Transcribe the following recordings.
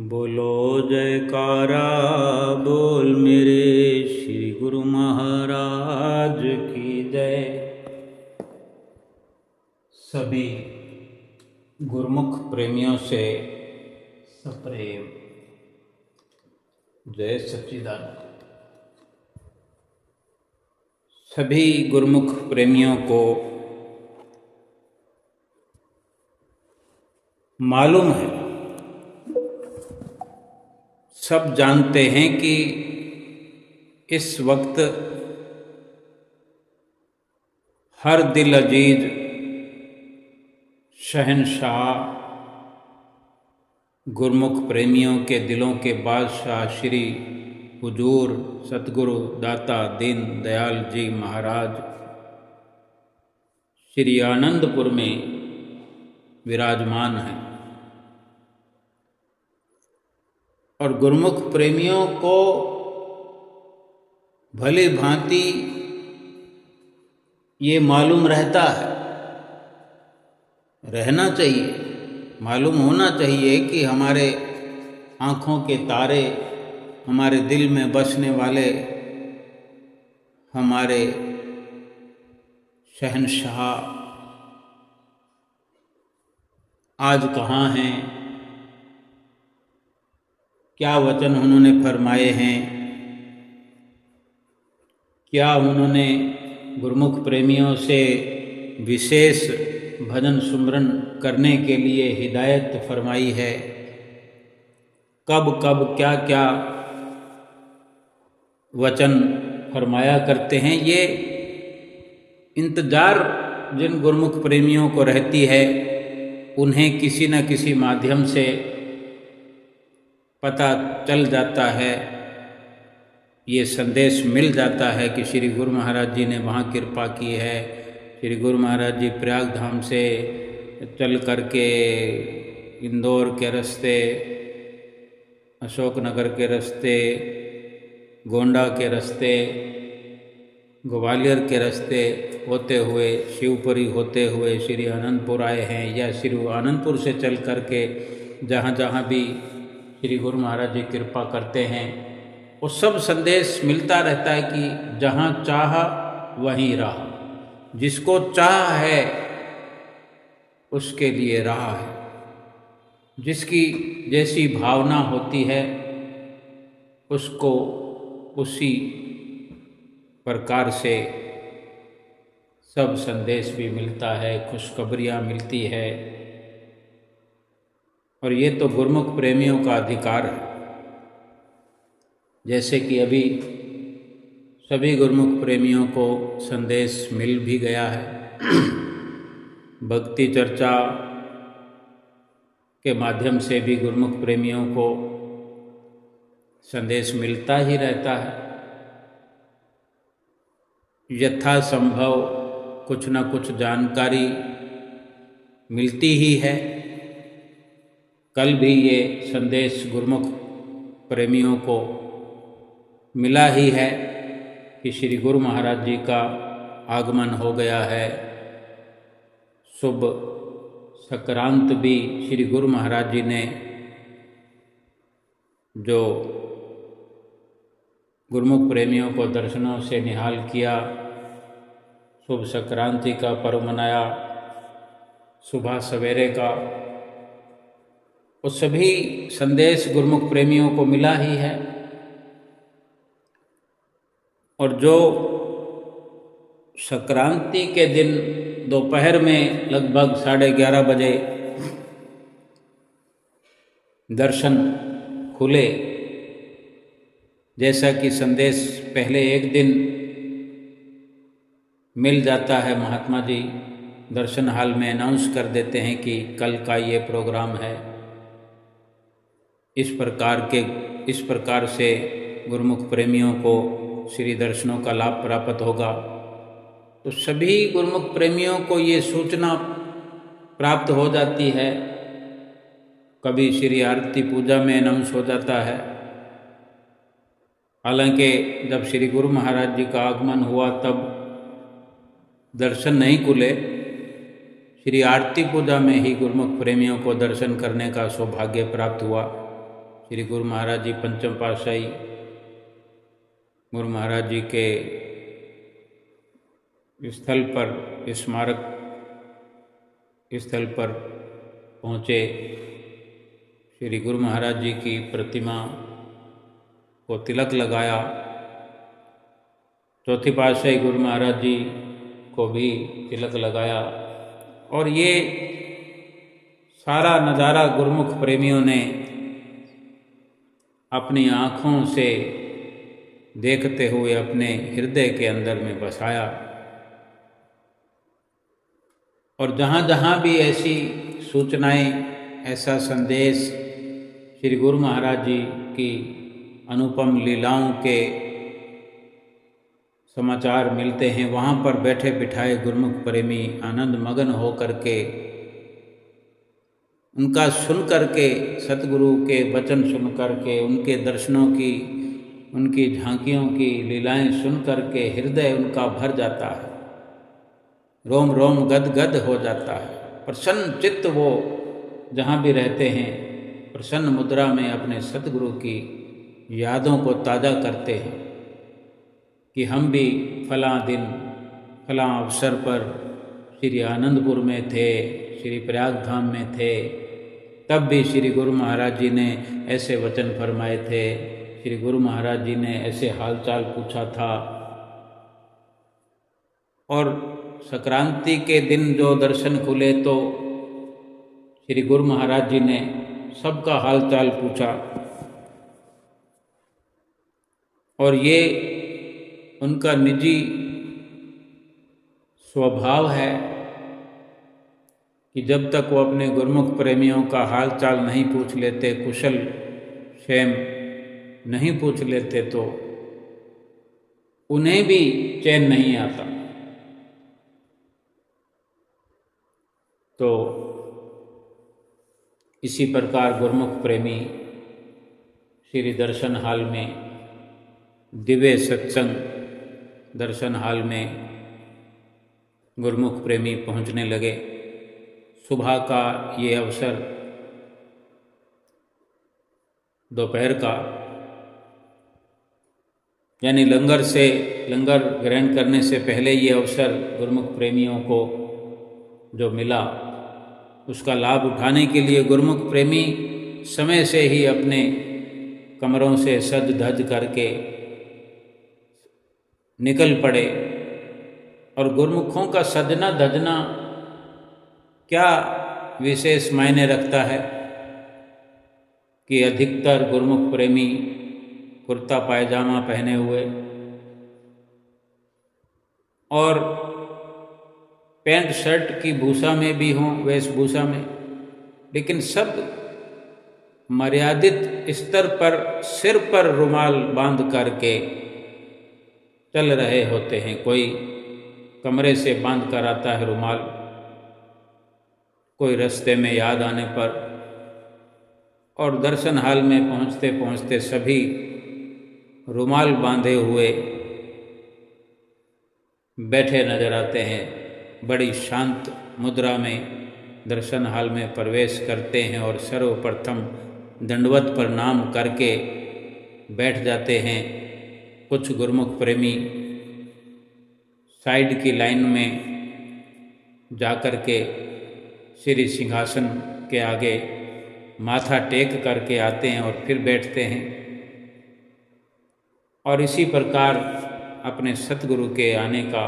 बोलो जयकारा बोल मेरे श्री गुरु महाराज की जय। सभी गुरुमुख प्रेमियों से सप्रेम जय सच्चिदानंद। सभी गुरुमुख प्रेमियों को मालूम है, सब जानते हैं कि इस वक्त हर दिल अजीज शहंशाह गुरुमुख प्रेमियों के दिलों के बादशाह श्री हुजूर सतगुरु दाता दीन दयाल जी महाराज श्री आनंदपुर में विराजमान हैं और गुरुमुख प्रेमियों को भली भांति ये मालूम रहता है, रहना चाहिए, मालूम होना चाहिए कि हमारे आँखों के तारे, हमारे दिल में बसने वाले हमारे शहंशाह आज कहाँ हैं, क्या वचन उन्होंने फरमाए हैं, क्या उन्होंने गुरुमुख प्रेमियों से विशेष भजन सुमरन करने के लिए हिदायत फरमाई है, कब कब क्या क्या वचन फरमाया करते हैं, ये इंतज़ार जिन गुरुमुख प्रेमियों को रहती है उन्हें किसी न किसी माध्यम से पता चल जाता है, ये संदेश मिल जाता है कि श्री गुरु महाराज जी ने वहाँ कृपा की है। श्री गुरु महाराज जी प्रयाग धाम से चल करके इंदौर के रास्ते, अशोकनगर के रास्ते, गोंडा के रास्ते, ग्वालियर के रास्ते होते हुए, शिवपुरी होते हुए श्री आनंदपुर आए हैं, या श्री आनंदपुर से चल करके जहाँ जहाँ भी श्री गुरु महाराज जी कृपा करते हैं वो सब संदेश मिलता रहता है कि जहाँ चाह वहीं राह, जिसको चाह है उसके लिए राह है, जिसकी जैसी भावना होती है उसको उसी प्रकार से सब संदेश भी मिलता है, खुशखबरियाँ मिलती है। और ये तो गुरुमुख प्रेमियों का अधिकार है। जैसे कि अभी सभी गुरुमुख प्रेमियों को संदेश मिल भी गया है, भक्ति चर्चा के माध्यम से भी गुरुमुख प्रेमियों को संदेश मिलता ही रहता है। यथासंभव कुछ न कुछ जानकारी मिलती ही है। कल भी ये संदेश गुरुमुख प्रेमियों को मिला ही है कि श्री गुरु महाराज जी का आगमन हो गया है। शुभ संक्रांत भी श्री गुरु महाराज जी ने जो गुरुमुख प्रेमियों को दर्शनों से निहाल किया, शुभ संक्रांति का पर्व मनाया, सुबह सवेरे का, वो सभी संदेश गुरुमुख प्रेमियों को मिला ही है। और जो संक्रांति के दिन दोपहर में लगभग 11:30 बजे दर्शन खुले, जैसा कि संदेश पहले एक दिन मिल जाता है, महात्मा जी दर्शन हाल में अनाउंस कर देते हैं कि कल का ये प्रोग्राम है, इस प्रकार से गुरुमुख प्रेमियों को श्री दर्शनों का लाभ प्राप्त होगा। तो सभी गुरुमुख प्रेमियों को ये सूचना प्राप्त हो जाती है। कभी श्री आरती पूजा में अनाउंस हो जाता है। हालांकि जब श्री गुरु महाराज जी का आगमन हुआ तब दर्शन नहीं खुले, श्री आरती पूजा में ही गुरुमुख प्रेमियों को दर्शन करने का सौभाग्य प्राप्त हुआ। श्री गुरु महाराज जी पंचम पातशाही गुरु महाराज जी के स्थल पर, स्मारक स्थल पर पहुँचे। श्री गुरु महाराज जी की प्रतिमा को तिलक लगाया। चौथी पातशाही गुरु महाराज जी को भी तिलक लगाया। और ये सारा नज़ारा गुरुमुख प्रेमियों ने अपनी आँखों से देखते हुए अपने हृदय के अंदर में बसाया। और जहाँ जहाँ भी ऐसी सूचनाएं, ऐसा संदेश श्री गुरु महाराज जी की अनुपम लीलाओं के समाचार मिलते हैं, वहाँ पर बैठे बिठाए गुरुमुख प्रेमी आनंद मगन हो करके उनका सुन करके, सतगुरु के वचन सुन करके, उनके दर्शनों की, उनकी झांकियों की लीलाएं सुन करके हृदय उनका भर जाता है, रोम रोम गद गद हो जाता है। प्रसन्न चित्त वो जहाँ भी रहते हैं प्रसन्न मुद्रा में अपने सतगुरु की यादों को ताज़ा करते हैं कि हम भी फलां दिन फलां अवसर पर श्री आनंदपुर में थे, श्री प्रयाग धाम में थे, तब भी श्री गुरु महाराज जी ने ऐसे वचन फरमाए थे, श्री गुरु महाराज जी ने ऐसे हालचाल पूछा था। और संक्रांति के दिन जो दर्शन खुले तो श्री गुरु महाराज जी ने सबका हालचाल पूछा। और ये उनका निजी स्वभाव है कि जब तक वो अपने गुरुमुख प्रेमियों का हाल चाल नहीं पूछ लेते, कुशल क्षेम नहीं पूछ लेते, तो उन्हें भी चैन नहीं आता। तो इसी प्रकार गुरुमुख प्रेमी श्री दर्शन हाल में, दिव्य सत्संग दर्शन हाल में गुरुमुख प्रेमी पहुंचने लगे। सुबह का ये अवसर, दोपहर का, यानी लंगर ग्रहण करने से पहले ये अवसर गुरुमुख प्रेमियों को जो मिला, उसका लाभ उठाने के लिए गुरुमुख प्रेमी समय से ही अपने कमरों से सज धज करके निकल पड़े। और गुरुमुखों का सजना धजना क्या विशेष मायने रखता है कि अधिकतर गुरुमुख प्रेमी कुर्ता पायजामा पहने हुए और पैंट शर्ट की भूषा में भी हों, वेशभूषा में, लेकिन सब मर्यादित स्तर पर सिर पर रुमाल बांध करके चल रहे होते हैं। कोई कमरे से बांध कर आता है रुमाल, कोई रास्ते में याद आने पर, और दर्शन हाल में पहुंचते पहुंचते सभी रुमाल बांधे हुए बैठे नजर आते हैं। बड़ी शांत मुद्रा में दर्शन हाल में प्रवेश करते हैं और सर्वप्रथम दंडवत प्रणाम करके बैठ जाते हैं। कुछ गुरुमुख प्रेमी साइड की लाइन में जाकर के श्री सिंहासन के आगे माथा टेक करके आते हैं और फिर बैठते हैं। और इसी प्रकार अपने सतगुरु के आने का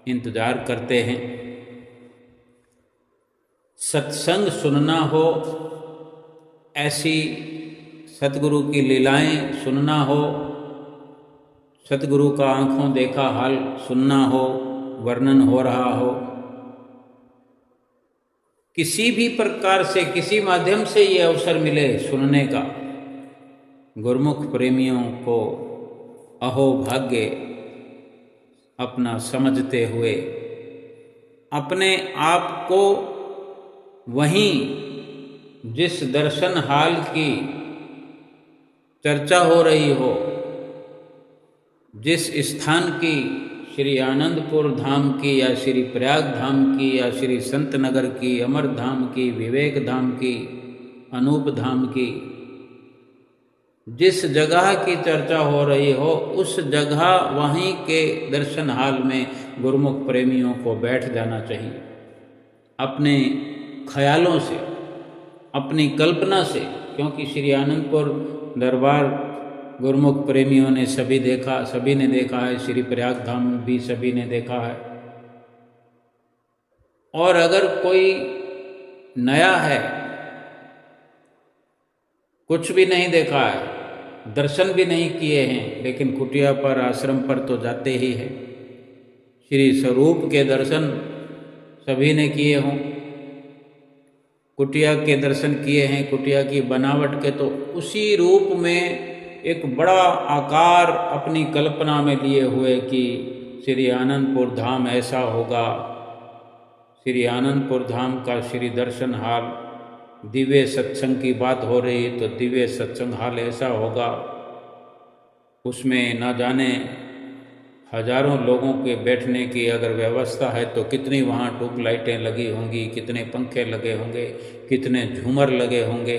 इंतज़ार करते हैं। सत्संग सुनना हो, ऐसी सतगुरु की लीलाएं सुनना हो, सतगुरु का आँखों देखा हाल सुनना हो, वर्णन हो रहा हो, किसी भी प्रकार से, किसी माध्यम से ये अवसर मिले सुनने का, गुरुमुख प्रेमियों को अहो भाग्य अपना समझते हुए अपने आप को वहीं जिस दर्शन हाल की चर्चा हो रही हो, जिस स्थान की, श्री आनंदपुर धाम की या श्री प्रयाग धाम की या श्री संत नगर की, अमर धाम की, विवेक धाम की, अनूप धाम की, जिस जगह की चर्चा हो रही हो उस जगह वहीं के दर्शन हाल में गुरुमुख प्रेमियों को बैठ जाना चाहिए। अपने ख्यालों से, अपनी कल्पना से, क्योंकि श्री आनंदपुर दरबार गुरुमुख प्रेमियों ने सभी देखा, सभी ने देखा है, श्री प्रयाग धाम भी सभी ने देखा है। और अगर कोई नया है, कुछ भी नहीं देखा है, दर्शन भी नहीं किए हैं, लेकिन कुटिया पर, आश्रम पर तो जाते ही हैं, श्री स्वरूप के दर्शन सभी ने किए हों, कुटिया के दर्शन किए हैं, कुटिया की बनावट के, तो उसी रूप में एक बड़ा आकार अपनी कल्पना में लिए हुए कि श्री आनंदपुर धाम ऐसा होगा, श्री आनंदपुर धाम का श्री दर्शन हाल, दिव्य सत्संग की बात हो रही तो दिव्य सत्संग हाल ऐसा होगा, उसमें न जाने हजारों लोगों के बैठने की अगर व्यवस्था है तो कितनी वहाँ ट्यूबलाइटें लगी होंगी, कितने पंखे लगे होंगे, कितने झूमर लगे होंगे।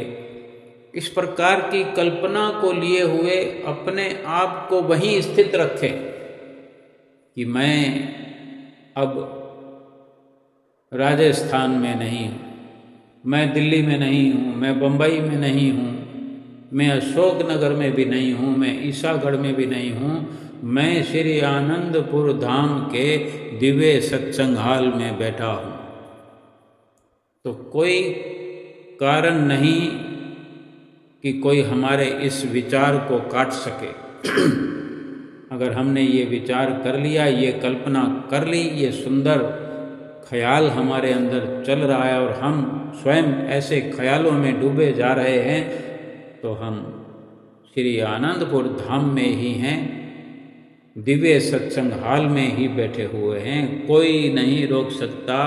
इस प्रकार की कल्पना को लिए हुए अपने आप को वहीं स्थित रखें कि मैं अब राजस्थान में नहीं हूँ, मैं दिल्ली में नहीं हूँ, मैं बम्बई में नहीं हूँ, मैं अशोकनगर में भी नहीं हूँ, मैं ईसागढ़ में भी नहीं हूँ, मैं श्री आनंदपुर धाम के दिव्य सत्संग हाल में बैठा हूँ। तो कोई कारण नहीं कि कोई हमारे इस विचार को काट सके। अगर हमने ये विचार कर लिया, ये कल्पना कर ली, ये सुंदर ख्याल हमारे अंदर चल रहा है और हम स्वयं ऐसे ख्यालों में डूबे जा रहे हैं, तो हम श्री आनंदपुर धाम में ही हैं, दिव्य सत्संग हाल में ही बैठे हुए हैं। कोई नहीं रोक सकता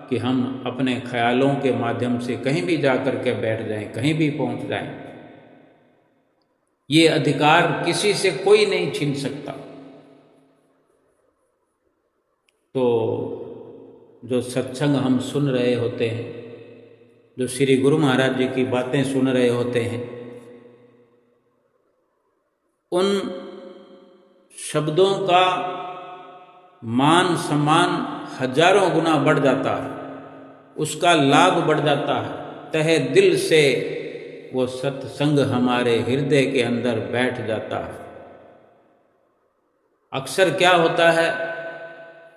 कि हम अपने ख्यालों के माध्यम से कहीं भी जाकर के बैठ जाएं, कहीं भी पहुंच जाएं। ये अधिकार किसी से कोई नहीं छीन सकता। तो जो सत्संग हम सुन रहे होते हैं, जो श्री गुरु महाराज जी की बातें सुन रहे होते हैं, उन शब्दों का मान सम्मान हजारों गुना बढ़ जाता है, उसका लाभ बढ़ जाता है। तहे दिल से वो सत्संग हमारे हृदय के अंदर बैठ जाता है। अक्सर क्या होता है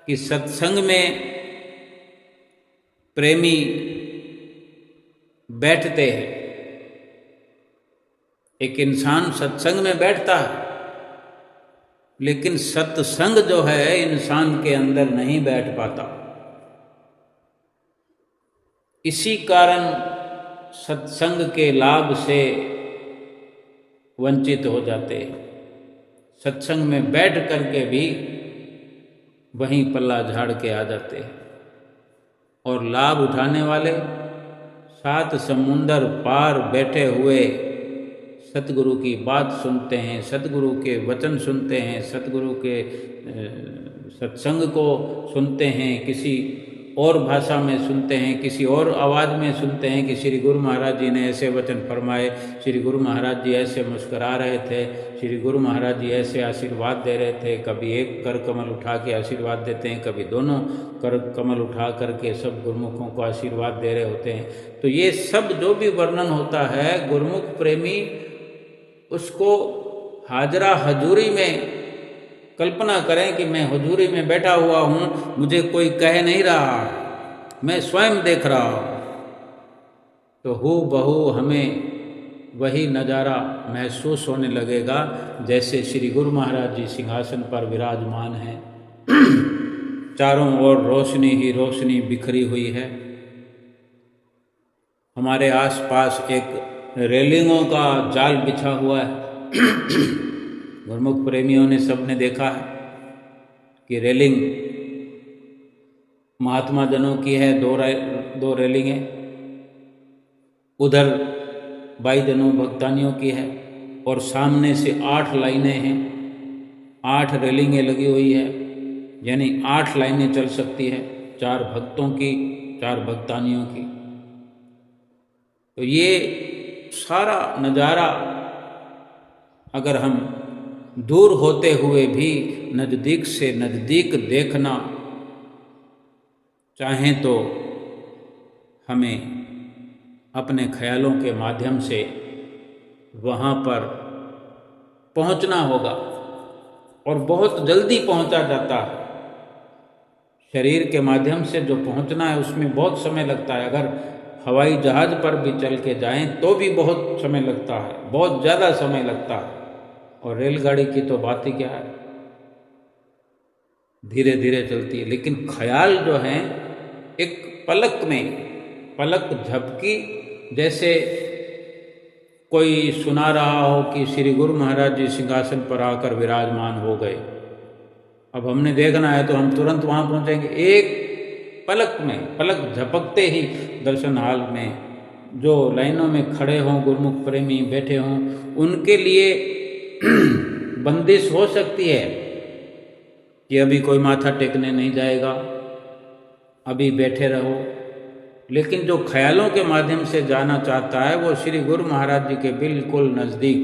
कि सत्संग में प्रेमी बैठते हैं, एक इंसान सत्संग में बैठता है, लेकिन सत्संग जो है इंसान के अंदर नहीं बैठ पाता। इसी कारण सत्संग के लाभ से वंचित हो जाते हैं। सत्संग में बैठ करके भी वहीं पल्ला झाड़ के आ जाते हैं, और लाभ उठाने वाले सात समुंदर पार बैठे हुए सतगुरु की बात सुनते हैं, सतगुरु के वचन सुनते हैं, सतगुरु के सत्संग को सुनते हैं, किसी और भाषा में सुनते हैं, किसी और आवाज़ में सुनते हैं कि श्री गुरु महाराज जी ने ऐसे वचन फरमाए, श्री गुरु महाराज जी ऐसे मुस्करा रहे थे, श्री गुरु महाराज जी ऐसे आशीर्वाद दे रहे थे। कभी एक कर कमल उठा के आशीर्वाद देते हैं, कभी दोनों कर कमल उठा करके सब गुरुमुखों को आशीर्वाद दे रहे होते हैं। तो ये सब जो भी वर्णन होता है, गुरुमुख प्रेमी उसको हाजरा हजूरी में कल्पना करें कि मैं हजूरी में बैठा हुआ हूँ, मुझे कोई कह नहीं रहा, मैं स्वयं देख रहा हूँ, तो हूबहू हमें वही नज़ारा महसूस होने लगेगा जैसे श्री गुरु महाराज जी सिंहासन पर विराजमान हैं। चारों ओर रोशनी ही रोशनी बिखरी हुई है। हमारे आसपास एक रेलिंगों का जाल बिछा हुआ है। गुरुमुख प्रेमियों ने सबने देखा है कि रेलिंग महात्मा जनों की है, दो रेलिंगें, उधर बाई जनों भक्तानियों की है, और सामने से 8 लाइनें हैं, 8 रेलिंगें लगी हुई है, यानी 8 लाइनें चल सकती है, 4 भक्तों की, 4 भक्तानियों की। तो ये सारा नज़ारा अगर हम दूर होते हुए भी नज़दीक से नज़दीक देखना चाहें तो हमें अपने ख्यालों के माध्यम से वहाँ पर पहुँचना होगा, और बहुत जल्दी पहुँचा जाता है। शरीर के माध्यम से जो पहुँचना है उसमें बहुत समय लगता है। अगर हवाई जहाज़ पर भी चल के जाएं तो भी बहुत समय लगता है, बहुत ज़्यादा समय लगता है। और रेलगाड़ी की तो बात ही क्या है, धीरे धीरे चलती है। लेकिन ख्याल जो है एक पलक में, पलक झपकी, जैसे कोई सुना रहा हो कि श्री गुरु महाराज जी सिंहासन पर आकर विराजमान हो गए, अब हमने देखना है तो हम तुरंत वहाँ पहुँचेंगे। एक पलक में, पलक झपकते ही दर्शन हाल में जो लाइनों में खड़े हों गुरुमुख प्रेमी बैठे हों, उनके लिए बंदिश हो सकती है कि अभी कोई माथा टेकने नहीं जाएगा, अभी बैठे रहो। लेकिन जो ख्यालों के माध्यम से जाना चाहता है वो श्री गुरु महाराज जी के बिल्कुल नज़दीक,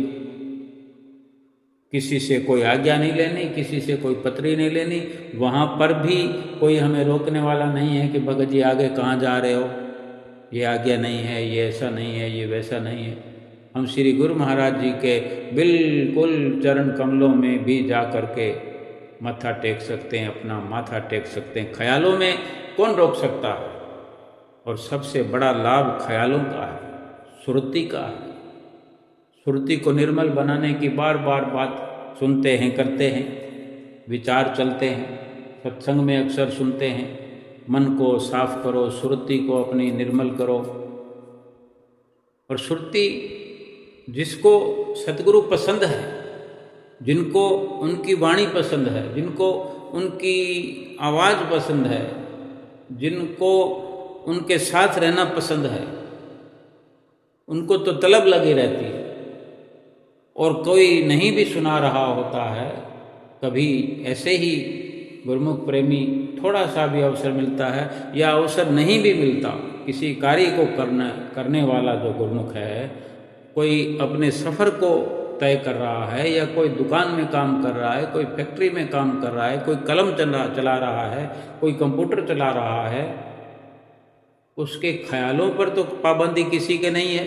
किसी से कोई आज्ञा नहीं लेनी, किसी से कोई पत्री नहीं लेनी। वहाँ पर भी कोई हमें रोकने वाला नहीं है कि भगत जी आगे कहाँ जा रहे हो, ये आज्ञा नहीं है, ये ऐसा नहीं है, ये वैसा नहीं है। हम श्री गुरु महाराज जी के बिल्कुल चरण कमलों में भी जा कर के माथा टेक सकते हैं, अपना माथा टेक सकते हैं। ख्यालों में कौन रोक सकता है? और सबसे बड़ा लाभ ख्यालों का है, सुरति का है। सुरति को निर्मल बनाने की बार बार बात सुनते हैं, करते हैं, विचार चलते हैं, सत्संग में अक्सर सुनते हैं। मन को साफ करो, सुरति को अपनी निर्मल करो। और सुरति जिसको सतगुरु पसंद है, जिनको उनकी वाणी पसंद है, जिनको उनकी आवाज़ पसंद है, जिनको उनके साथ रहना पसंद है, उनको तो तलब लगी रहती है। और कोई नहीं भी सुना रहा होता है, कभी ऐसे ही गुरुमुख प्रेमी थोड़ा सा भी अवसर मिलता है या अवसर नहीं भी मिलता, किसी कार्य को करने वाला जो गुरुमुख है, कोई अपने सफ़र को तय कर रहा है या कोई दुकान में काम कर रहा है, कोई फैक्ट्री में काम कर रहा है, कोई कलम चला रहा है, कोई कंप्यूटर चला रहा है, उसके ख्यालों पर तो पाबंदी किसी के नहीं है।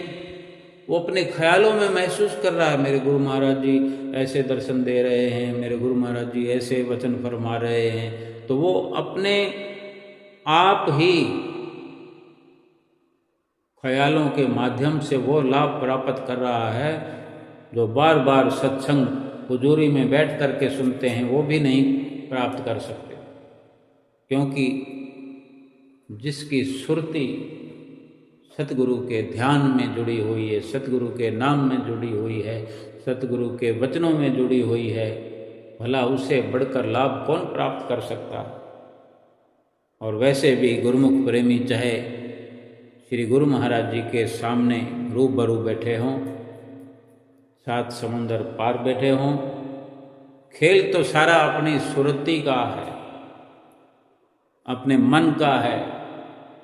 वो अपने ख्यालों में महसूस कर रहा है, मेरे गुरु महाराज जी ऐसे दर्शन दे रहे हैं, मेरे गुरु महाराज जी ऐसे वचन फरमा रहे हैं, तो वो अपने आप ही ख्यालों के माध्यम से वो लाभ प्राप्त कर रहा है जो बार बार सत्संग हुजूरी में बैठ कर के सुनते हैं वो भी नहीं प्राप्त कर सकते। क्योंकि जिसकी सुरति सतगुरु के ध्यान में जुड़ी हुई है, सतगुरु के नाम में जुड़ी हुई है, सतगुरु के वचनों में जुड़ी हुई है, भला उससे बढ़कर लाभ कौन प्राप्त कर सकता है। और वैसे भी गुरुमुख प्रेमी चाहे श्री गुरु महाराज जी के सामने रूबरू बैठे हों, सात समुंदर पार बैठे हों, खेल तो सारा अपनी सुरति का है, अपने मन का है।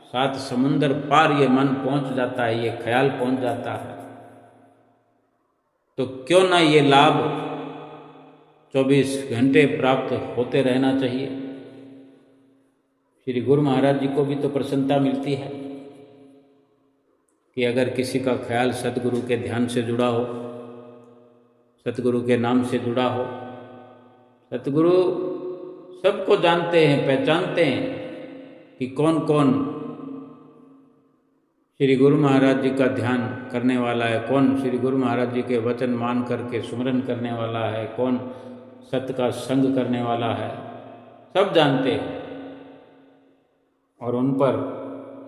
सात समुंदर पार ये मन पहुंच जाता है, ये ख्याल पहुंच जाता है। तो क्यों ना ये लाभ 24 घंटे प्राप्त होते रहना चाहिए। श्री गुरु महाराज जी को भी तो प्रसन्नता मिलती है कि अगर किसी का ख्याल सतगुरु के ध्यान से जुड़ा हो, सतगुरु के नाम से जुड़ा हो। सतगुरु सबको जानते हैं, पहचानते हैं कि कौन कौन श्री गुरु महाराज जी का ध्यान करने वाला है, कौन श्री गुरु महाराज जी के वचन मान करके सुमरन करने वाला है, कौन सत्य का संग करने वाला है, सब जानते हैं। और उन पर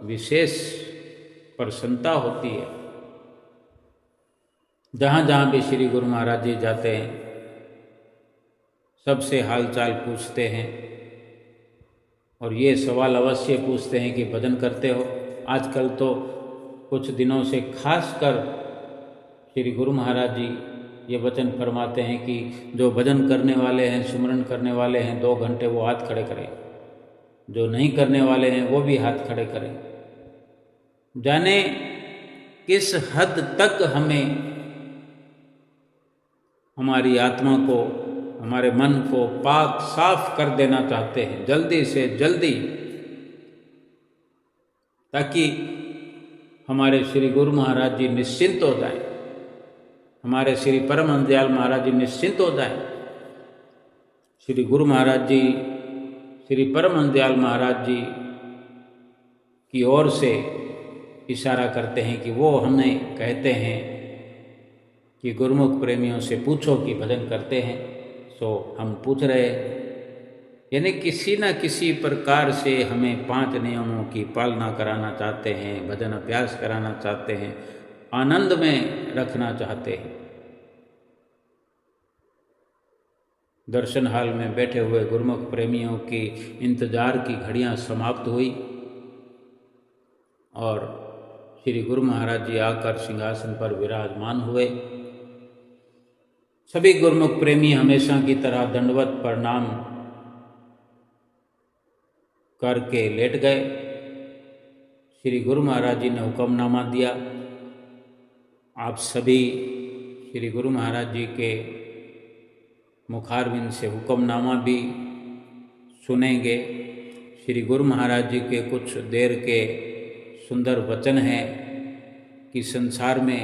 विशेष प्रसन्नता होती है। जहाँ जहाँ भी श्री गुरु महाराज जी जाते हैं सबसे हालचाल पूछते हैं और ये सवाल अवश्य पूछते हैं कि भजन करते हो। आजकल तो कुछ दिनों से खासकर श्री गुरु महाराज जी ये वचन फरमाते हैं कि जो भजन करने वाले हैं, सुमरन करने वाले हैं, 2 घंटे वो हाथ खड़े करें, जो नहीं करने वाले हैं वो भी हाथ खड़े करें। जाने किस हद तक हमें हमारी आत्मा को, हमारे मन को पाक साफ कर देना चाहते हैं जल्दी से जल्दी, ताकि हमारे श्री गुरु महाराज जी निश्चिंत हो जाएं, हमारे श्री परमहंस दयाल महाराज जी निश्चिंत हो जाएं। श्री गुरु महाराज जी श्री परमहंस दयाल महाराज जी की ओर से इशारा करते हैं कि वो हमें कहते हैं कि गुरुमुख प्रेमियों से पूछो कि भजन करते हैं। सो हम पूछ रहे हैं, यानी किसी न किसी प्रकार से हमें 5 नियमों की पालना कराना चाहते हैं, भजन अभ्यास कराना चाहते हैं, आनंद में रखना चाहते हैं। दर्शन हाल में बैठे हुए गुरुमुख प्रेमियों की इंतजार की घड़ियां समाप्त हुई और श्री गुरु महाराज जी आकर सिंहासन पर विराजमान हुए। सभी गुरुमुख प्रेमी हमेशा की तरह दंडवत प्रणाम करके लेट गए। श्री गुरु महाराज जी ने हुक्मनामा दिया। आप सभी श्री गुरु महाराज जी के मुखारविंद से हुक्मनामा भी सुनेंगे। श्री गुरु महाराज जी के कुछ देर के सुंदर वचन हैं कि संसार में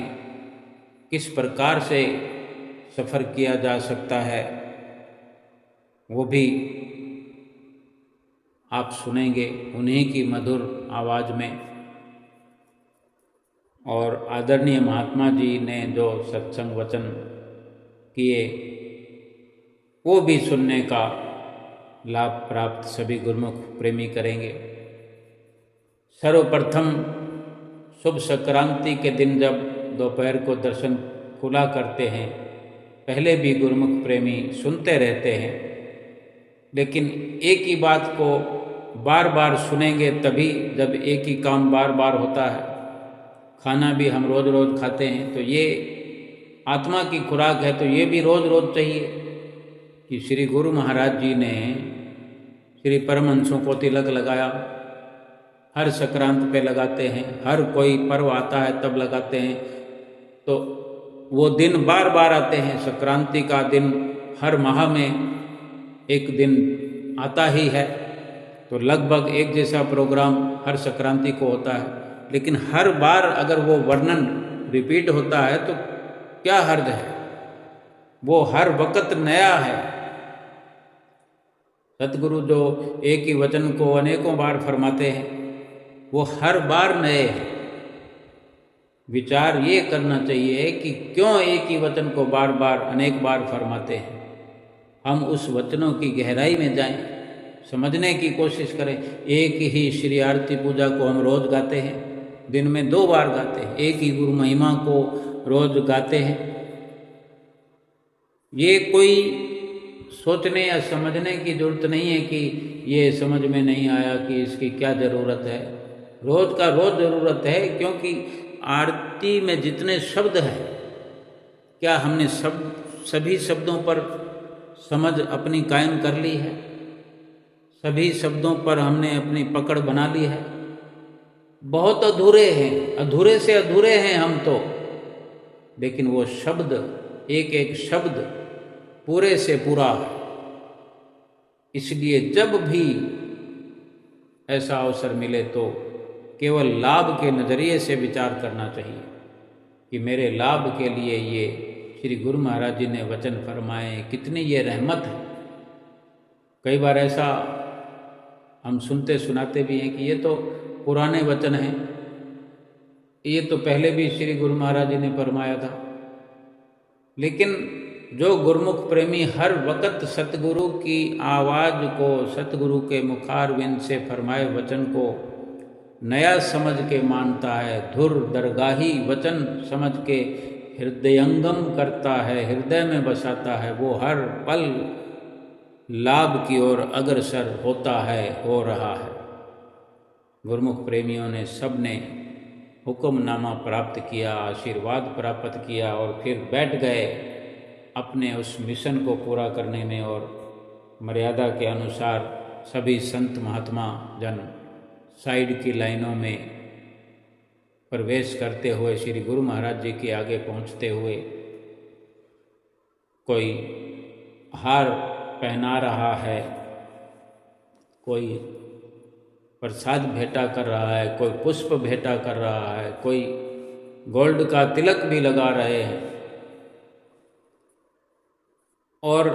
किस प्रकार से सफ़र किया जा सकता है, वो भी आप सुनेंगे उन्हीं की मधुर आवाज़ में। और आदरणीय महात्मा जी ने जो सत्संग वचन किए वो भी सुनने का लाभ प्राप्त सभी गुरुमुख प्रेमी करेंगे। सर्वप्रथम शुभ संक्रांति के दिन जब दोपहर को दर्शन खुला करते हैं, पहले भी गुरुमुख प्रेमी सुनते रहते हैं, लेकिन एक ही बात को बार बार सुनेंगे तभी जब एक ही काम बार बार होता है। खाना भी हम रोज़ रोज़ खाते हैं, तो ये आत्मा की खुराक है, तो ये भी रोज़ रोज़ चाहिए कि श्री गुरु महाराज जी ने श्री परमहंसों को तिलक लगाया, हर संक्रांत पे लगाते हैं, हर कोई पर्व आता है तब लगाते हैं, तो वो दिन बार बार आते हैं। संक्रांति का दिन हर माह में एक दिन आता ही है, तो लगभग एक जैसा प्रोग्राम हर संक्रांति को होता है। लेकिन हर बार अगर वो वर्णन रिपीट होता है तो क्या हर्ज है, वो हर वक्त नया है। सतगुरु जो एक ही वचन को अनेकों बार फरमाते हैं, वो हर बार नए हैं। विचार ये करना चाहिए कि क्यों एक ही वचन को बार बार अनेक बार फरमाते हैं। हम उस वचनों की गहराई में जाएं, समझने की कोशिश करें। एक ही श्री आरती पूजा को हम रोज़ गाते हैं, दिन में 2 बार गाते हैं, एक ही गुरु महिमा को रोज़ गाते हैं। ये कोई सोचने या समझने की ज़रूरत नहीं है कि ये समझ में नहीं आया कि इसकी क्या ज़रूरत है। रोज़ का रोज़ ज़रूरत है, क्योंकि आरती में जितने शब्द हैं, क्या हमने सभी शब्दों पर समझ अपनी कायम कर ली है? सभी शब्दों पर हमने अपनी पकड़ बना ली है? बहुत अधूरे हैं, अधूरे से अधूरे हैं हम तो। लेकिन वो शब्द, एक एक शब्द पूरे से पूरा है। इसलिए जब भी ऐसा अवसर मिले तो केवल लाभ के नज़रिए से विचार करना चाहिए कि मेरे लाभ के लिए ये श्री गुरु महाराज जी ने वचन फरमाए, कितनी ये रहमत है। कई बार ऐसा हम सुनते सुनाते भी हैं कि ये तो पुराने वचन हैं, ये तो पहले भी श्री गुरु महाराज जी ने फरमाया था। लेकिन जो गुरुमुख प्रेमी हर वक्त सतगुरु की आवाज़ को, सतगुरु के मुखारविंद से फरमाए वचन को नया समझ के मानता है, धुर दरगाही वचन समझ के हृदयंगम करता है, हृदय में बसाता है, वो हर पल लाभ की ओर अग्रसर होता है, हो रहा है। गुरुमुख प्रेमियों ने सब ने हुक्मनामा प्राप्त किया, आशीर्वाद प्राप्त किया और फिर बैठ गए अपने उस मिशन को पूरा करने में। और मर्यादा के अनुसार सभी संत महात्मा जन साइड की लाइनों में प्रवेश करते हुए श्री गुरु महाराज जी के आगे पहुंचते हुए कोई हार पहना रहा है, कोई प्रसाद भेंटा कर रहा है, कोई पुष्प भेंटा कर रहा है, कोई गोल्ड का तिलक भी लगा रहे हैं। और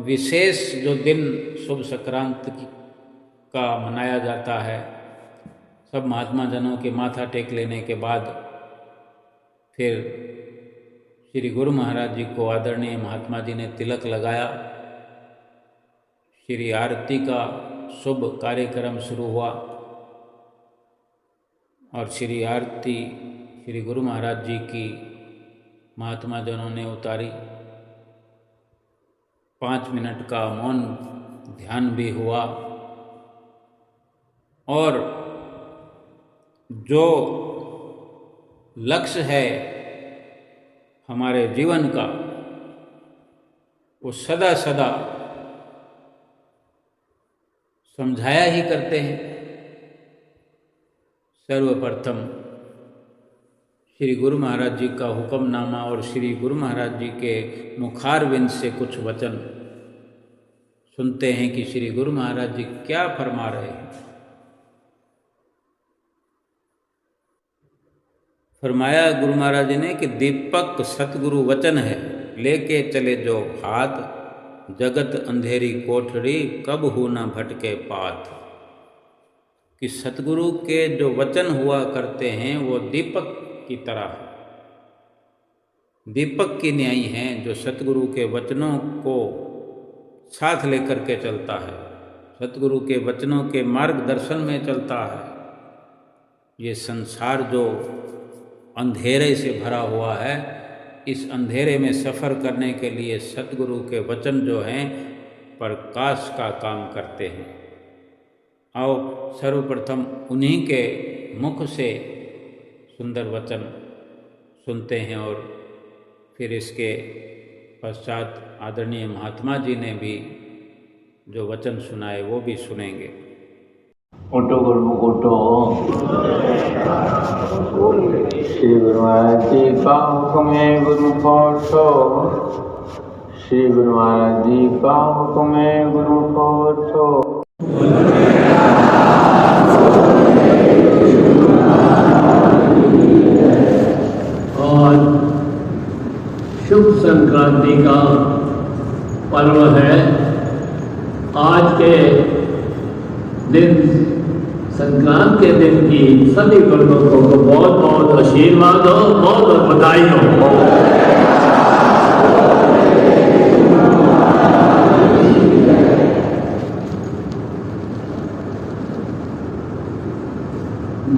विशेष जो दिन शुभ संक्रांति का मनाया जाता है, सब महात्मा जनों के माथा टेक लेने के बाद फिर श्री गुरु महाराज जी को आदरणीय महात्मा जी ने तिलक लगाया। श्री आरती का शुभ कार्यक्रम शुरू हुआ और श्री आरती श्री गुरु महाराज जी की महात्मा जनों ने उतारी। 5 मिनट का मौन ध्यान भी हुआ और जो लक्ष्य है हमारे जीवन का वो सदा सदा समझाया ही करते हैं। सर्वप्रथम श्री गुरु महाराज जी का हुक्मनामा और श्री गुरु महाराज जी के मुखारविंद से कुछ वचन सुनते हैं कि श्री गुरु महाराज जी क्या फरमा रहे हैं। फरमाया गुरु महाराज जी ने कि दीपक सतगुरु वचन है, लेके चले जो हाथ, जगत अंधेरी कोठरी, कब हो न भटके पाथ। कि सतगुरु के जो वचन हुआ करते हैं वो दीपक की तरह है, दीपक की न्यायी हैं, जो सतगुरु के वचनों को साथ लेकर के चलता है, सतगुरु के वचनों के मार्गदर्शन में चलता है। ये संसार जो अंधेरे से भरा हुआ है, इस अंधेरे में सफ़र करने के लिए सतगुरु के वचन जो हैं प्रकाश का काम करते हैं। आओ सर्वप्रथम उन्हीं के मुख से सुंदर वचन सुनते हैं और फिर इसके पश्चात आदरणीय महात्मा जी ने भी जो वचन सुनाए वो भी सुनेंगे। उठो गुरुमुख उठो। श्री गुरु महाराज जी का हुक्म है गुरुमुख उठो। श्री गुरु महाराज जी का हुक्म है गुरुमुख उठो। और शुभ संक्रांति का पर्व है। आज के दिन संक्रांत के दिन की सभी गुरुओं को बहुत बहुत आशीर्वाद हो, बहुत बहुत बधाई हो।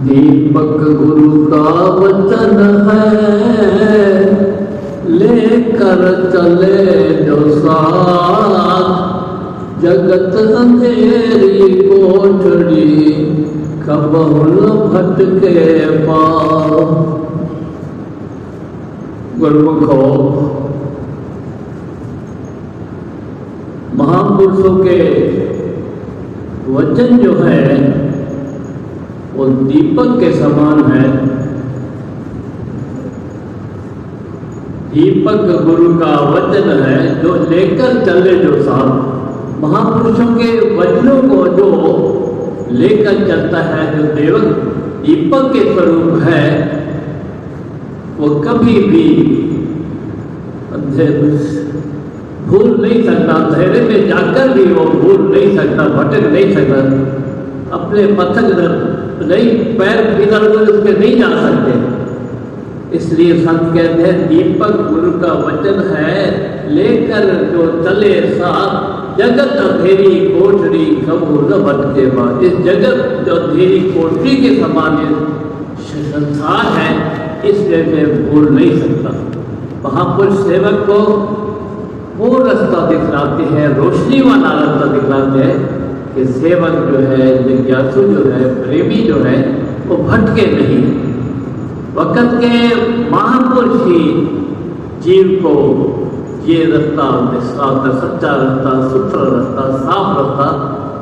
दीपक गुरु का वचन है, लेकर चले जो साथ, जगत अंधेरी कोठरी, कबहु न भटके पाँव। गुरुमुखो, महापुरुषों के वचन जो है वो दीपक के समान है। दीपक गुरु का वचन है जो लेकर चले जो साथ। महापुरुषों के वचनों को जो लेकर चलता है, जो देवक दीपक के स्वरूप है, वो कभी भी भूल नहीं सकता। अंधेरे में जाकर भी वो भूल नहीं सकता, भटक नहीं सकता, अपने पथक नहीं, पैर इधर उधर उसके नहीं जा सकते। इसलिए संत कहते हैं दीपक गुरु का वचन है, लेकर जो चले साथ, जगत अंधेरी कोठरी, कबहु न भटके पाँव। इस जगत जो अंधेरी कोठरी के समान संसार है, इसलिए से भूल नहीं सकता। महापुरुष सेवक को वो रास्ता दिखलाते हैं, रोशनी वाला रास्ता दिखलाते हैं कि सेवक जो है, जिज्ञासु जो है, प्रेमी जो है, वो भटके नहीं। वक़्त के महापुरुष ही जीव को ये रास्ता, सच्चा रास्ता, सुथरा रास्ता, साफ रास्ता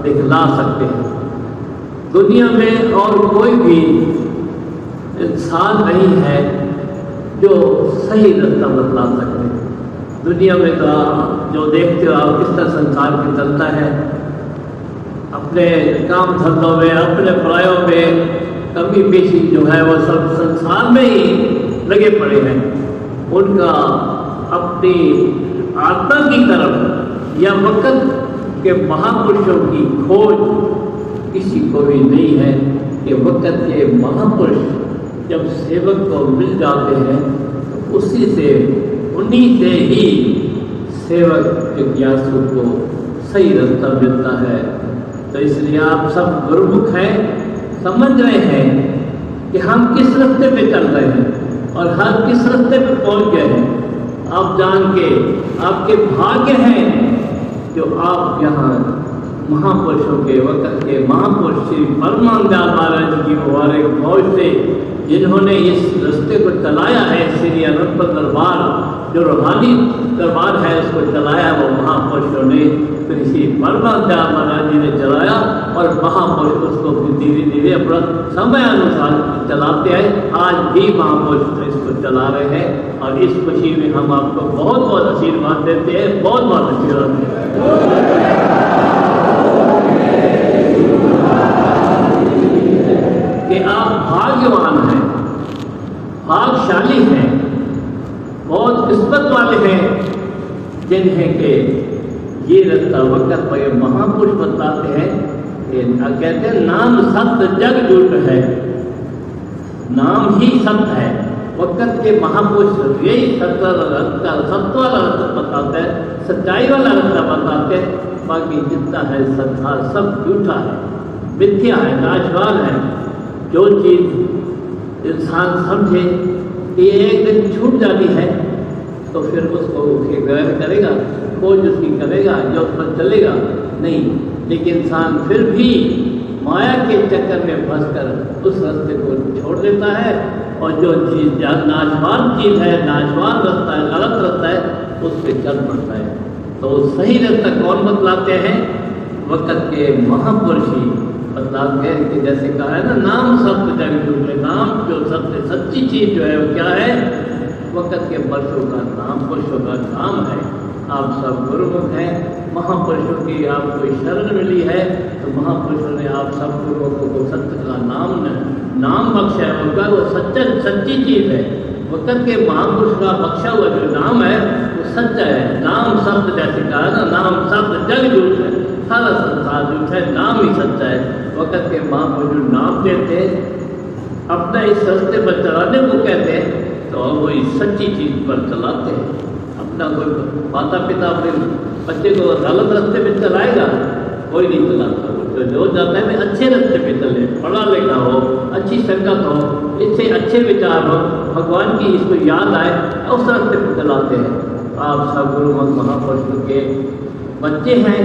दिखला सकते हैं। दुनिया में और कोई भी इंसान नहीं है जो सही रास्ता बतला सकते। दुनिया में तो जो देखते हो आप किस तरह संसार के चलता है, अपने काम धंधों में, अपने परायों में कमी पेशी जो है वो सब संसार में ही लगे पड़े हैं। उनका अपनी आत्मा की तरफ या वक़्त के महापुरुषों की खोज किसी को भी नहीं है कि वक़्त के महापुरुष जब सेवक को मिल जाते हैं तो उसी से, उन्हीं से ही सेवक जिज्ञासु को सही रास्ता मिलता है। तो इसलिए आप सब गुरुमुख हैं, समझ रहे हैं कि हम किस रास्ते पे चल रहे हैं और हर किस रास्ते पे पहुंच गए हैं। आप जान के आपके भाग्य हैं जो आप यहाँ महापुरुषों के वक़्त के महापुरुष श्री परमानंद महाराज की मुबारक फौज से जिन्होंने इस रास्ते को चलाया है, श्री अनंत दरबार जो रूहानी दरबार है उसको चलाया वो महापुरुषों ने, फिर श्री परमानंद महाराज जी ने चलाया और महापुरुष उसको धीरे धीरे अपना समय अनुसार चलाते हैं। आज भी महापुरुष इसको चला रहे हैं और इस खुशी में हम आपको बहुत बहुत आशीर्वाद देते हैं, बहुत बहुत आशीर्वाद देते हैं कि आप भाग्यवान हैं, भाग्यशाली हैं, बहुत किस्मत वाले हैं जिन्हें के ये रास्ता वक़्त पर महापुरुष बताते हैं कि कहते हैं नाम सत्य जग झूठ है, नाम ही सत्य है। वक़्त के महापुरुष यही सत्य रास्ता, सत्य वाला रास्ता बताते हैं, सच्चाई वाला रास्ता बताते हैं। बाकी जितना है संसार सब झूठा है, मिथ्या है, नाशवान है। जो चीज़ इंसान समझे कि एक दिन छूट जाती है तो फिर उसको ग्रहण करेगा, खोज उसकी करेगा, जो उस पर चलेगा नहीं। लेकिन इंसान फिर भी माया के चक्कर में फंसकर उस रास्ते को छोड़ देता है और जो चीज़ नाशवान चीज़ है, नाशवान रास्ता है, गलत रास्ता है, उस पर चल पड़ता है। तो सही रास्ता कौन बतलाते हैं? वक़्त के महापुरुष ही बतलाते हैं कि जैसे कहा है ना, नाम सत्य जग झूठ, नाम जो सत्य सच्ची चीज़ जो है वो क्या है? वक़्त के पुरुषों का नाम, पुरुषों का नाम है। आप सब गुरुमुख हैं, महापुरुषों की आपको शरण मिली है तो महापुरुषों ने आप सब गुरुमुखों को सत्य का नाम बख्शा है। उनका वो सच्ची चीज़ है। वक़्त के महापुरुष का बख्शा हुआ जो नाम है वो सच्चा है। नाम शब्द जैसे कहा ना, नाम शब्द जग झूठ है, सारा संसार झूठ है, नाम ही सच्चा है। वक़्त के महापुरुष जो नाम देते हैं अपना इस रास्ते पर चलाने को कहते हैं तो वो इस सच्ची चीज़ पर चलाते हैं। अपना कोई माता पिता अपने बच्चे को गलत रास्ते पे चलाएगा? कोई नहीं चलाता। तो जो जाता है अच्छे रास्ते पे चले, पढ़ा लिखा हो, अच्छी संगत हो, इससे अच्छे विचार हो, भगवान की इसको याद आए, उस रास्ते पे चलाते हैं। आप सब गुरुमुख महापुरुषों के बच्चे हैं,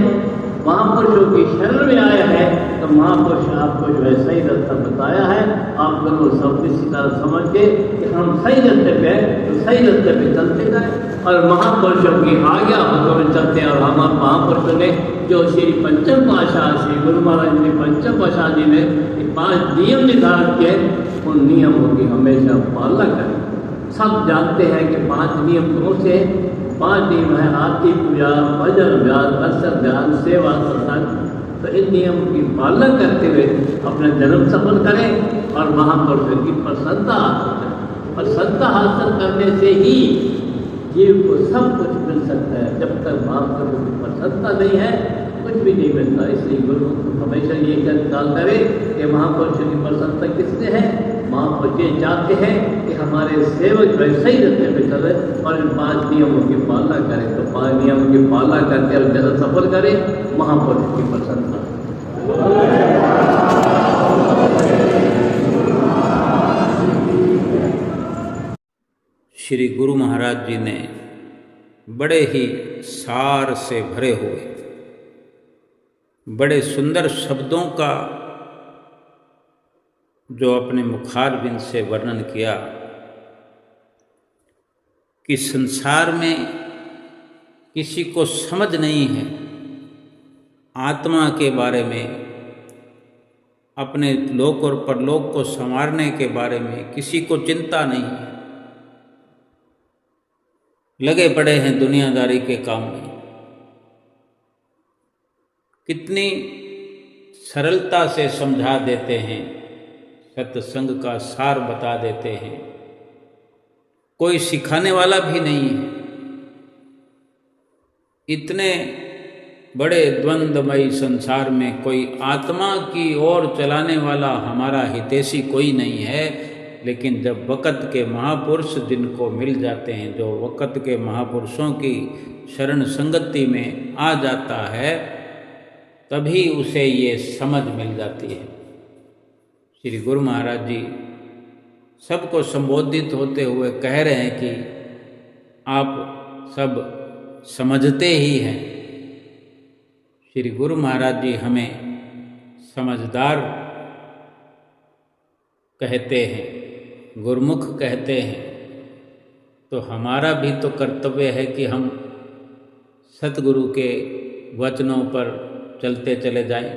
महापुरुषों की शरण में आया है तो महापुरुष आपको जो है सही रास्ता बताया है। आप लोग सब इसी तरह समझ के कि हम सही रास्ते पे हैं तो सही रास्ते पे चलते जाए और महापुरुषों की आज्ञा हम चलते हैं। और हमारे महापुरुषों ने जो श्री पंचम पातशाह श्री गुरु महाराज जी पंचम पातशाह जी ने 5 नियम निर्धारित किए, उन नियमों की हमेशा पालना करें। सब जानते हैं कि 5 नियम कौन से? 5 नियम है आरती, पूजा, भजन, व्यास, दर्शन, ध्यान, सेवा, सत्संग। तो इन नियमों की पालना करते हुए अपना जन्म सफल करें और महापुरुषों की प्रसन्नता हासिल करें। और प्रसन्नता हासिल करने से ही जीव को सब कुछ मिल सकता है। जब तक महापुरुषों की प्रसन्नता नहीं है कुछ भी नहीं मिलता। इसलिए गुरु हमेशा ये ख्याल करें कि महापुरुषों की प्रसन्नता किससे है? महापुरुष ये चाहते हैं कि हमारे सेवक सही रास्ते पे चले और इन 5 नियमों की पालना करें। तो 5 नियमों की पालना करके और जन्म सफल करें, महापुरुष की प्रसन्नता। श्री गुरु महाराज जी ने बड़े ही सार से भरे हुए बड़े सुंदर शब्दों का जो अपने मुखारबिंद से वर्णन किया कि संसार में किसी को समझ नहीं है आत्मा के बारे में, अपने लोक और परलोक को संवारने के बारे में किसी को चिंता नहीं है। लगे पड़े हैं दुनियादारी के काम में। कितनी सरलता से समझा देते हैं, सत्संग का सार बता देते हैं। कोई सिखाने वाला भी नहीं है। इतने बड़े द्वंद्वमयी संसार में कोई आत्मा की ओर चलाने वाला हमारा हितैषी कोई नहीं है। लेकिन जब वक़्त के महापुरुष जिनको मिल जाते हैं, जो वक़्त के महापुरुषों की शरण संगति में आ जाता है, तभी उसे ये समझ मिल जाती है। श्री गुरु महाराज जी सबको संबोधित होते हुए कह रहे हैं कि आप सब समझते ही हैं। श्री गुरु महाराज जी हमें समझदार कहते हैं, गुरुमुख कहते हैं। तो हमारा भी तो कर्तव्य है कि हम सतगुरु के वचनों पर चलते चले जाएं।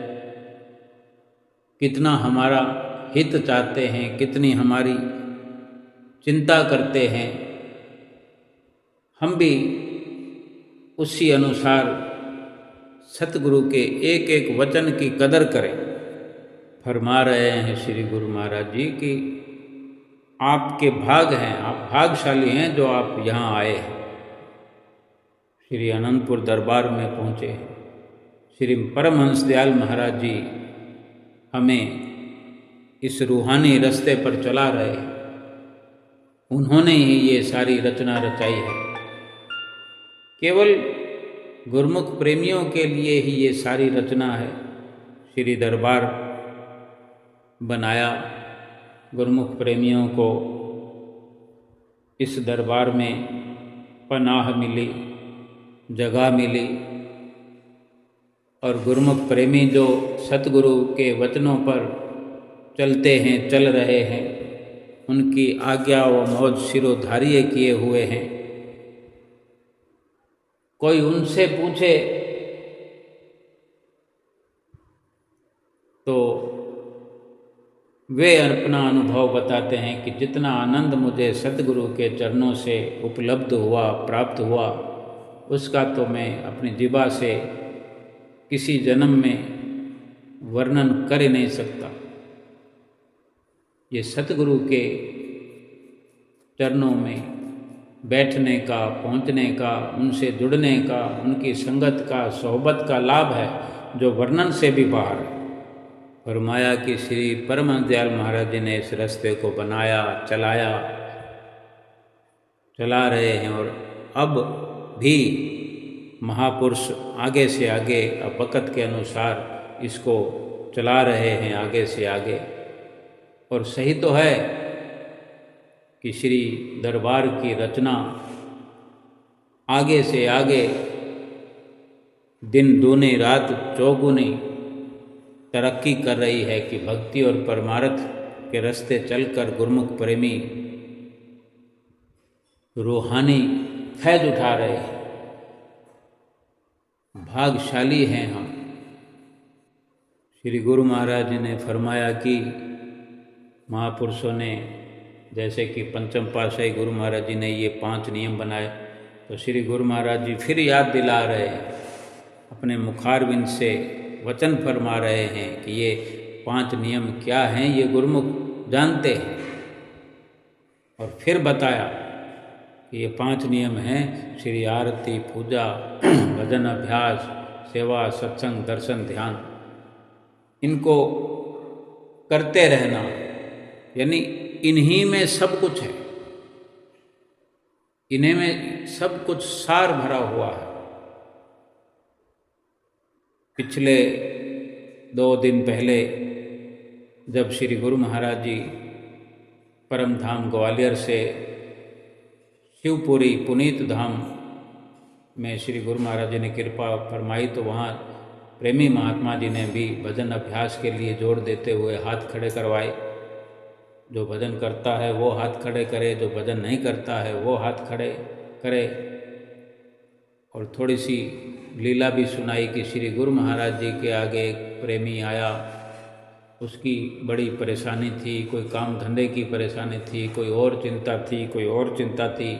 कितना हमारा हित चाहते हैं, कितनी हमारी चिंता करते हैं, हम भी उसी अनुसार सतगुरु के एक एक वचन की कदर करें। फरमा रहे हैं श्री गुरु महाराज जी कि आपके भाग हैं, आप भागशाली हैं जो आप यहाँ आए हैं, श्री अनंतपुर दरबार में पहुँचे हैं। श्री परमहंस दयाल महाराज जी हमें इस रूहानी रास्ते पर चला रहे हैं। उन्होंने ही ये सारी रचना रचाई है। केवल गुरुमुख प्रेमियों के लिए ही ये सारी रचना है। श्री दरबार बनाया, गुरुमुख प्रेमियों को इस दरबार में पनाह मिली, जगह मिली, और गुरुमुख प्रेमी जो सतगुरु के वचनों पर चलते हैं, चल रहे हैं, उनकी आज्ञा व मौज शिरोधार्य किए हुए हैं। कोई उनसे पूछे तो वे अपना अनुभव बताते हैं कि जितना आनंद मुझे सतगुरु के चरणों से उपलब्ध हुआ, प्राप्त हुआ, उसका तो मैं अपनी जिभा से किसी जन्म में वर्णन कर ही नहीं सकता। ये सतगुरु के चरणों में बैठने का, पहुंचने का, उनसे जुड़ने का, उनकी संगत का, सोहबत का लाभ है जो वर्णन से भी बाहर है। फरमाया कि श्री परमहंस दयाल महाराज जी ने इस रास्ते को बनाया, चलाया, चला रहे हैं, और अब भी महापुरुष आगे से आगे वक़्त के अनुसार इसको चला रहे हैं, आगे से आगे। और सही तो है कि श्री दरबार की रचना आगे से आगे दिन दूनी रात चौगुनी तरक्की कर रही है कि भक्ति और परमार्थ के रास्ते चलकर गुरुमुख प्रेमी रूहानी फैज उठा रहे हैं। भाग्यशाली हैं हम। श्री गुरु महाराज जी ने फरमाया कि महापुरुषों ने, जैसे कि पंचम पातशाही गुरु महाराज जी ने ये 5 नियम बनाए, तो श्री गुरु महाराज जी फिर याद दिला रहे हैं, अपने मुखारविंद से वचन फरमा रहे हैं कि ये 5 नियम क्या हैं, ये गुरुमुख जानते हैं। और फिर बताया कि ये 5 नियम हैं श्री आरती, पूजा, भजन, अभ्यास, सेवा, सत्संग, दर्शन, ध्यान। इनको करते रहना, यानी इन्हीं में सब कुछ है, इन्हीं में सब कुछ सार भरा हुआ है। पिछले 2 दिन पहले जब श्री गुरु महाराज जी परम धाम ग्वालियर से शिवपुरी पुनीत धाम में श्री गुरु महाराज जी ने कृपा फरमाई, तो वहाँ प्रेमी महात्मा जी ने भी भजन अभ्यास के लिए जोर देते हुए हाथ खड़े करवाए। जो भजन करता है वो हाथ खड़े करे, जो भजन नहीं करता है वो हाथ खड़े करे। और थोड़ी सी लीला भी सुनाई कि श्री गुरु महाराज जी के आगे एक प्रेमी आया, उसकी बड़ी परेशानी थी, कोई काम धंधे की परेशानी थी, कोई और चिंता थी, कोई और चिंता थी।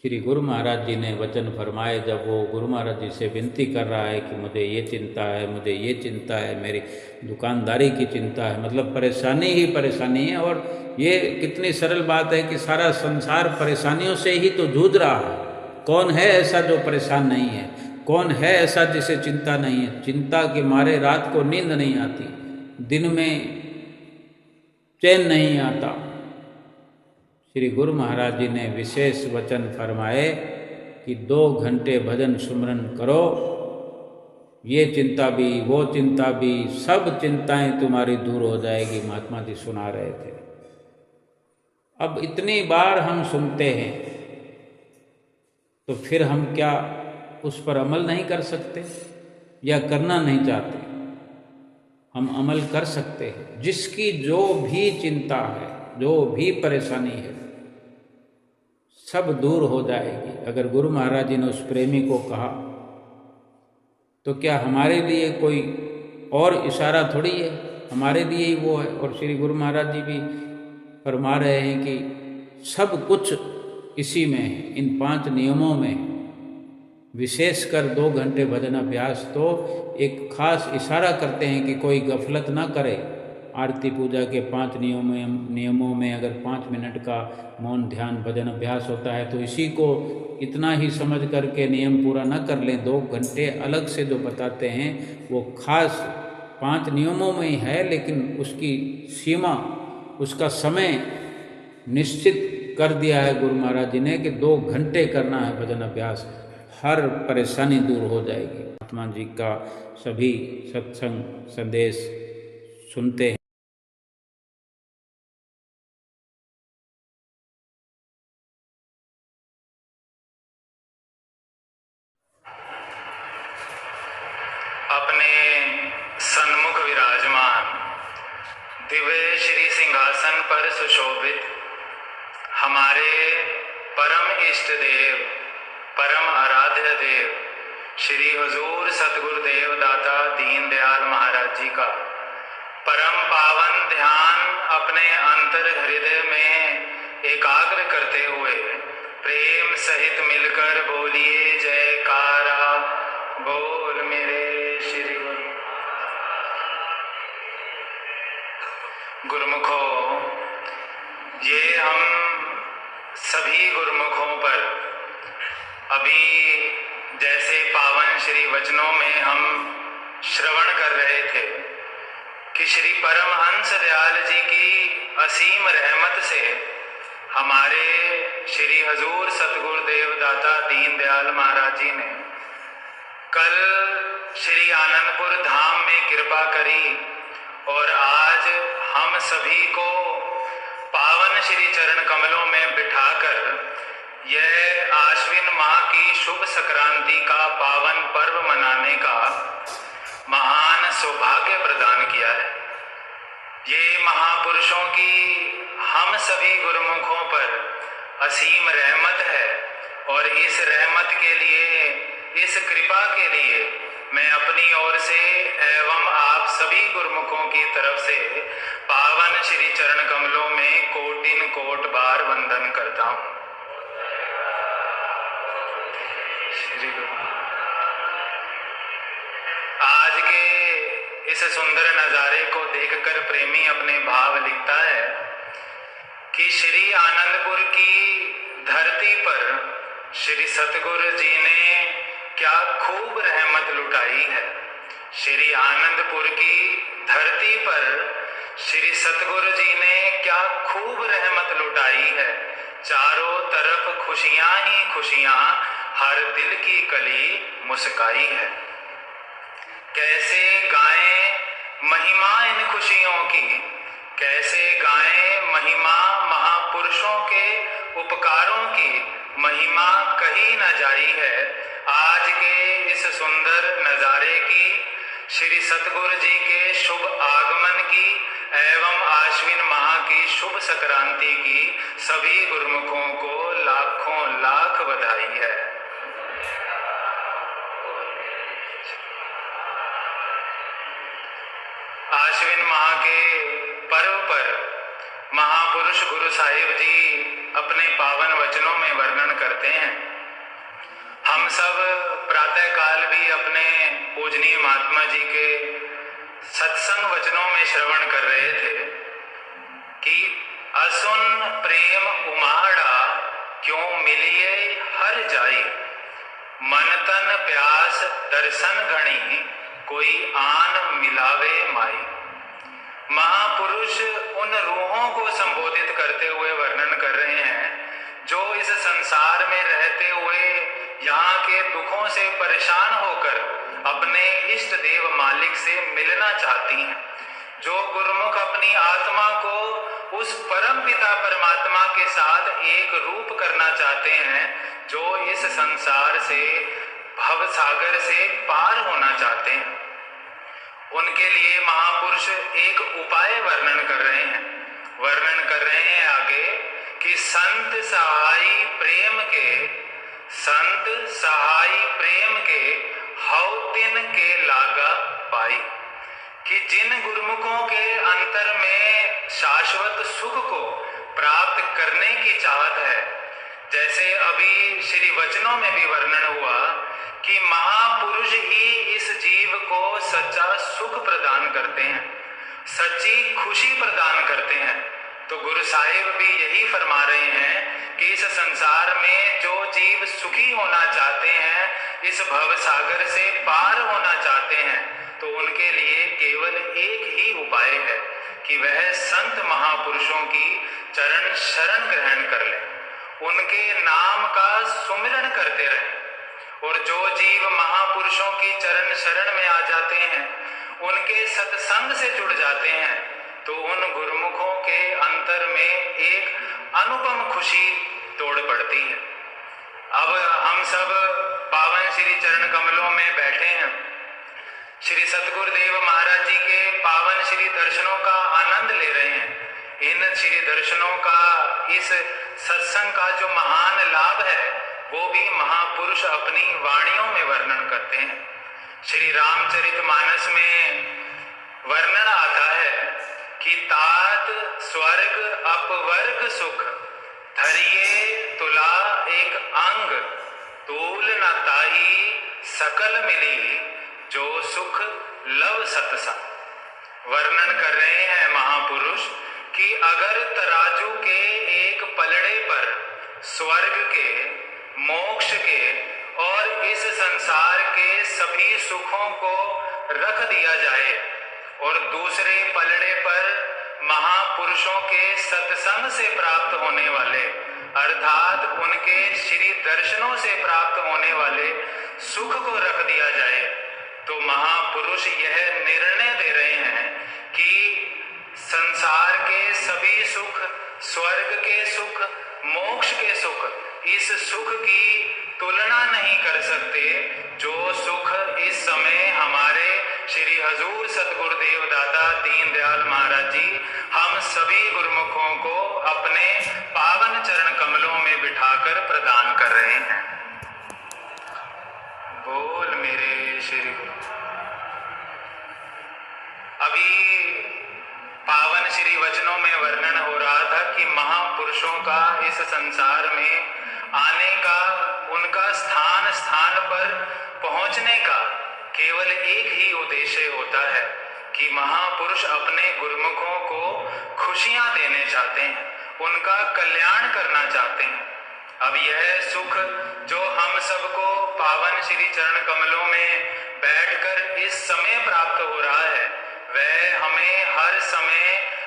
श्री गुरु महाराज जी ने वचन फरमाए, जब वो गुरु महाराज जी से विनती कर रहा है कि मुझे ये चिंता है, मुझे ये चिंता है, मेरी दुकानदारी की चिंता है, मतलब परेशानी ही परेशानी है। और ये कितनी सरल बात है कि सारा संसार परेशानियों से ही तो जूझ रहा है। कौन है ऐसा जो परेशान नहीं है? कौन है ऐसा जिसे चिंता नहीं है? चिंता के मारे रात को नींद नहीं आती, दिन में चैन नहीं आता। श्री गुरु महाराज जी ने विशेष वचन फरमाए कि 2 घंटे भजन सुमरन करो, ये चिंता भी वो चिंता भी, सब चिंताएं तुम्हारी दूर हो जाएगी। महात्मा जी सुना रहे थे। अब इतनी बार हम सुनते हैं तो फिर हम क्या उस पर अमल नहीं कर सकते या करना नहीं चाहते? हम अमल कर सकते हैं। जिसकी जो भी चिंता है, जो भी परेशानी है, सब दूर हो जाएगी। अगर गुरु महाराज जी ने उस प्रेमी को कहा तो क्या हमारे लिए कोई और इशारा थोड़ी है, हमारे लिए ही वो है। और श्री गुरु महाराज जी भी फरमा रहे हैं कि सब कुछ इसी में है, इन 5 नियमों में। विशेषकर 2 घंटे भजन अभ्यास तो एक खास इशारा करते हैं कि कोई गफलत ना करे। आरती पूजा के 5 नियमों में अगर 5 मिनट का मौन ध्यान भजन अभ्यास होता है तो इसी को इतना ही समझ करके नियम पूरा ना कर लें। 2 घंटे अलग से जो बताते हैं वो खास 5 नियमों में ही है, लेकिन उसकी सीमा, उसका समय निश्चित कर दिया है गुरु महाराज जी ने कि 2 घंटे करना है भजन अभ्यास, हर परेशानी दूर हो जाएगी। महात्मा जी का सभी सत्संग संदेश सुनते हैं। अपने सन्मुख विराजमान दिव्य श्री सिंहासन पर सुशोभित हमारे परम इष्ट देव, परम आराध्य देव श्री हुजूर सतगुरुदेव दाता दीन दयाल महाराज जी का परम पावन ध्यान अपने अंतर हृदय में एकाग्र करते हुए प्रेम सहित मिलकर बोलिए जयकारा बोल मेरे श्री गुरुमुखों। ये हम सभी गुरुमुखों पर अभी जैसे पावन श्री वचनों में हम श्रवण कर रहे थे कि श्री परमहंस दयाल जी की असीम रहमत से हमारे श्री हजूर सतगुरुदेव दाता दीन दयाल महाराज जी ने कल श्री आनंदपुर धाम में कृपा करी और आज हम सभी को पावन श्री चरण कमलों में बिठाकर यह आश्विन माह की शुभ संक्रांति का पावन पर्व मनाने का महान सौभाग्य प्रदान किया है। ये महापुरुषों की हम सभी गुरुमुखों पर असीम रहमत है और इस रहमत के लिए, इस कृपा के लिए मैं अपनी ओर से एवं आप सभी गुरुमुखों की तरफ से पावन श्री चरण कमलों में कोटिन कोट बार वंदन करता हूँ। श्री गुरु। आज के इस सुंदर नजारे को देखकर प्रेमी अपने भाव लिखता है कि श्री आनंदपुर की धरती पर श्री सतगुरु जी ने क्या खूब रहमत लुटाई है। श्री आनंदपुर की धरती पर श्री सतगुरु जी ने क्या खूब रहमत लुटाई है। चारों तरफ खुशियां ही खुशियां, हर दिल की कली मुस्काई है। कैसे गाएं महिमा इन खुशियों की, कैसे गाएं महिमा महापुरुषों के उपकारों की, महिमा कही न जाई है। आज के इस सुंदर नजारे की, श्री सतगुरु जी के शुभ आगमन की एवं आश्विन माह की शुभ संक्रांति की सभी गुरुमुखों को लाखों लाख बधाई है। आश्विन माह के पर्व पर महापुरुष गुरु साहिब जी अपने पावन वचनों में वर्णन करते हैं। हम सब प्रातःकाल भी अपने पूजनीय महात्मा जी के सत्संग वचनों में श्रवण कर रहे थे कि असुन प्रेम उमाड़ा क्यों मिलिए हर जाई, मन तन प्यास दर्शन घणी कोई आन मिलावे माई। महापुरुष उन रूहों को संबोधित करते हुए वर्णन कर रहे हैं जो इस संसार में रहते हुए यहाँ के दुखों से परेशान होकर अपने इष्ट देव मालिक से मिलना चाहती हैं, जो गुरुमुख अपनी आत्मा को उस परम पिता परमात्मा के साथ एक रूप करना चाहते हैं, जो इस संसार से भव सागर से पार होना चाहते हैं। उनके लिए महापुरुष एक उपाय वर्णन कर रहे हैं। वर्णन कर रहे हैं आगे कि संत सहाई प्रेम के हौ तिन के लागा पाई, कि जिन गुरुमुखों के अंतर में शाश्वत सुख को प्राप्त करने की चाहत है, जैसे अभी श्री वचनों में भी वर्णन हुआ कि महापुरुष ही इस जीव को सच्चा सुख प्रदान करते हैं, सच्ची खुशी प्रदान करते हैं। तो गुरु साहिब भी यही फरमा रहे हैं कि इस संसार में जो जीव सुखी होना चाहते हैं, इस भव सागर से पार होना चाहते हैं, तो उनके लिए केवल एक ही उपाय है कि वह संत महापुरुषों की चरण शरण ग्रहण कर ले, उनके नाम का सुमिरन करते रहें। और जो जीव महापुरुषों की चरण शरण में आ जाते हैं, उनके सत्संग से जुड़ जाते हैं, तो उन गुरुमुखों के अंतर में एक अनुपम खुशी तोड़ पड़ती है। अब हम सब पावन श्री चरण कमलों में बैठे हैं, श्री सतगुरुदेव महाराज जी के पावन श्री दर्शनों का आनंद ले रहे हैं। इन श्री दर्शनों का, इस सत्संग का जो महान लाभ है, वो भी महापुरुष अपनी वाणियों में वर्णन करते हैं। श्री रामचरितमानस में वर्णन आता है कि तात स्वर्ग अपवर्ग सुख, धरिए तुला एक अंग, तूल न ताही सकल मिली, जो सुख लव सतसंग। वर्णन कर रहे हैं महापुरुष कि अगर तराजू के एक पलड़े पर स्वर्ग के, मोक्ष के और इस संसार के सभी सुखों को रख दिया जाए और दूसरे पलड़े पर महापुरुषों के सत्संग से प्राप्त होने वाले, अर्थात उनके श्री दर्शनों से प्राप्त होने वाले सुख को रख दिया जाए, तो महापुरुष यह निर्णय दे रहे हैं कि संसार के सभी सुख, स्वर्ग के सुख, मोक्ष के सुख, इस सुख की तुलना नहीं कर सकते जो सुख इस समय हमारे श्री हजूर सतगुरुदेव दादा दीनदयाल महाराज जी हम सभी गुरुमुखों को अपने पावन चरण कमलों में बिठाकर प्रदान कर रहे हैं। बोल मेरे श्री गुरु। अभी पावन श्री वचनों में वर्णन हो रहा था कि महापुरुषों का इस संसार में आने का, उनका स्थान स्थान पर पहुंचने का केवल एक ही उद्देश्य होता है कि महापुरुष अपने गुरुमुखों को खुशियां देने चाहते हैं, उनका कल्याण करना चाहते हैं। अब यह सुख जो हम सबको पावन श्री चरण कमलों में बैठकर इस समय प्राप्त हो रहा है, वह हमें हर समय,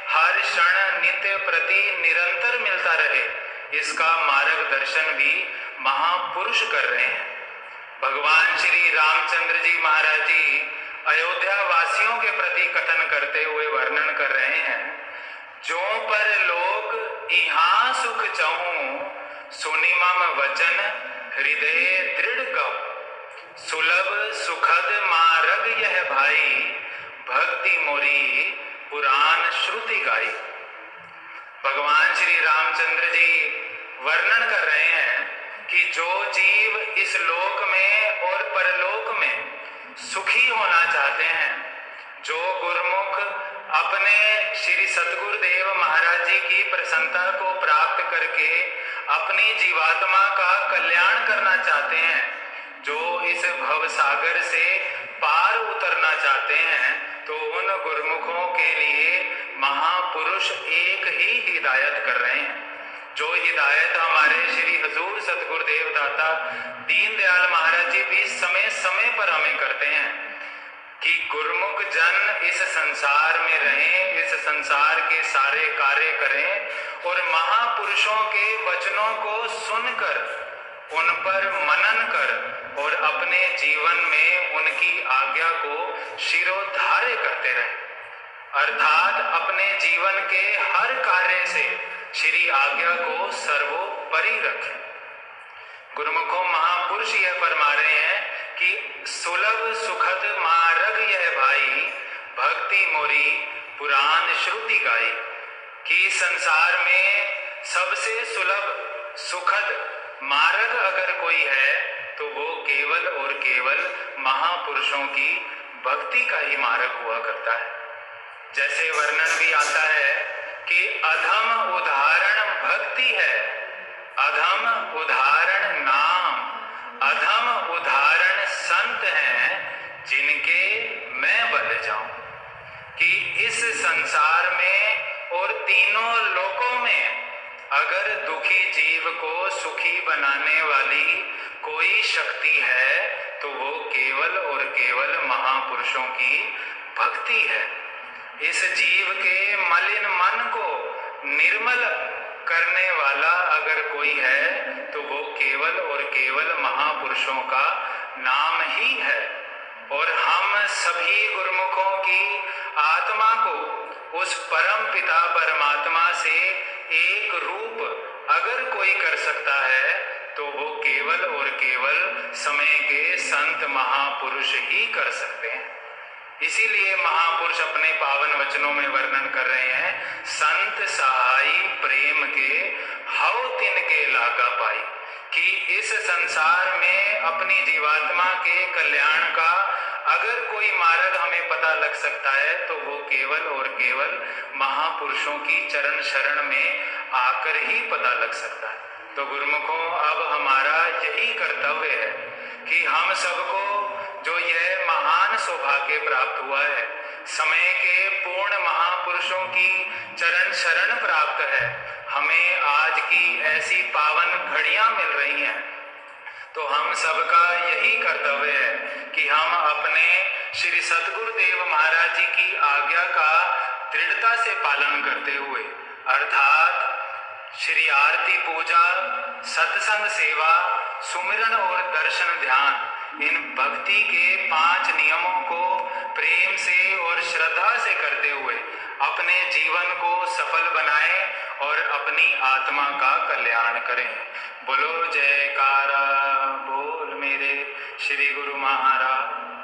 हर क्षण, नित्य प्रति निरंतर मिलता रहे, इसका मार्गदर्शन भी महापुरुष कर रहे हैं। भगवान श्री रामचंद्र जी महाराज जी अयोध्या वासियों के प्रति कथन करते हुए वर्णन कर रहे हैं, जो पर लोग इहाँ सुख चाहूं, सुनि मम वचन हृदय दृढ़ गम, सुलभ सुखद मार्ग यह भाई, भक्ति मोरी पुराण श्रुति गाई। भगवान श्री रामचंद्र जी वर्णन कर रहे हैं कि जो जीव इस लोक में और परलोक में सुखी होना चाहते हैं, जो गुरुमुख अपने श्री सतगुरुदेव महाराज जी की प्रसन्नता को प्राप्त करके अपनी जीवात्मा का कल्याण करना चाहते हैं, जो इस भव सागर से पार उतरना चाहते हैं, तो उन गुरुमुखों के लिए महापुरुष एक ही हिदायत कर रहे हैं, जो हिदायत हमारे श्री हजूर सतगुरुदेव दाता दीनदयाल महाराज जी भी समय समय पर हमें करते हैं कि गुरुमुख जन इस संसार में रहें, इस संसार के सारे कार्य करें और महापुरुषों के वचनों को सुनकर उन पर मनन कर और अपने जीवन में उनकी आज्ञा को शिरोधार्य करते रहें, अर्थात अपने जीवन के हर कार्य से श्री आज्ञा को सर्वोपरि रखें। गुरुमुखों महापुरुष यह फरमा रहे हैं कि सुलभ सुखद मार्ग यह भाई, भक्ति मोरी पुराण श्रुति गाई, कि संसार में सबसे सुलभ सुखद मार्ग अगर कोई है तो वो केवल और केवल महापुरुषों की भक्ति का ही मार्ग हुआ करता है। जैसे वर्णन भी आता है कि अधम उदाहरण भक्ति है, अधम उदाहरण नाम, अधम उदाहरण संत हैं जिनके मैं बल जाऊं। कि इस संसार में और तीनों लोकों में अगर दुखी जीव को सुखी बनाने वाली कोई शक्ति है तो वो केवल और केवल महापुरुषों की भक्ति है। इस जीव के मलिन मन को निर्मल करने वाला अगर कोई है तो वो केवल और केवल महापुरुषों का नाम ही है। और हम सभी गुरुमुखों की आत्मा को उस परम पिता परमात्मा से एक रूप अगर कोई कर सकता है तो वो केवल और केवल समय के संत महापुरुष ही कर सकते हैं। इसीलिए महापुरुष अपने पावन वचनों में वर्णन कर रहे हैं, संत सहाई प्रेम के हव तिनके लागा पाई, कि इस संसार में अपनी जीवात्मा के कल्याण का अगर कोई मार्ग हमें पता लग सकता है तो वो केवल और केवल महापुरुषों की चरण शरण में आकर ही पता लग सकता है। तो गुरुमुखों, अब हमारा यही कर्तव्य है कि हम सबको जो यह महान सौभाग्य प्राप्त हुआ है, समय के पूर्ण महापुरुषों की चरण शरण प्राप्त है, हमें आज की ऐसी पावन घड़ियां मिल रही हैं, तो हम सबका यही कर्तव्य है कि हम अपने श्री सतगुरुदेव महाराज जी की आज्ञा का दृढ़ता से पालन करते हुए, अर्थात श्री आरती पूजा, सत्संग सेवा, सुमिरन और दर्शन ध्यान, इन भक्ति के 5 नियमों को प्रेम से और श्रद्धा से करते हुए अपने जीवन को सफल बनाएं और अपनी आत्मा का कल्याण करें। बोलो जयकारा बोल मेरे श्री गुरु महाराज।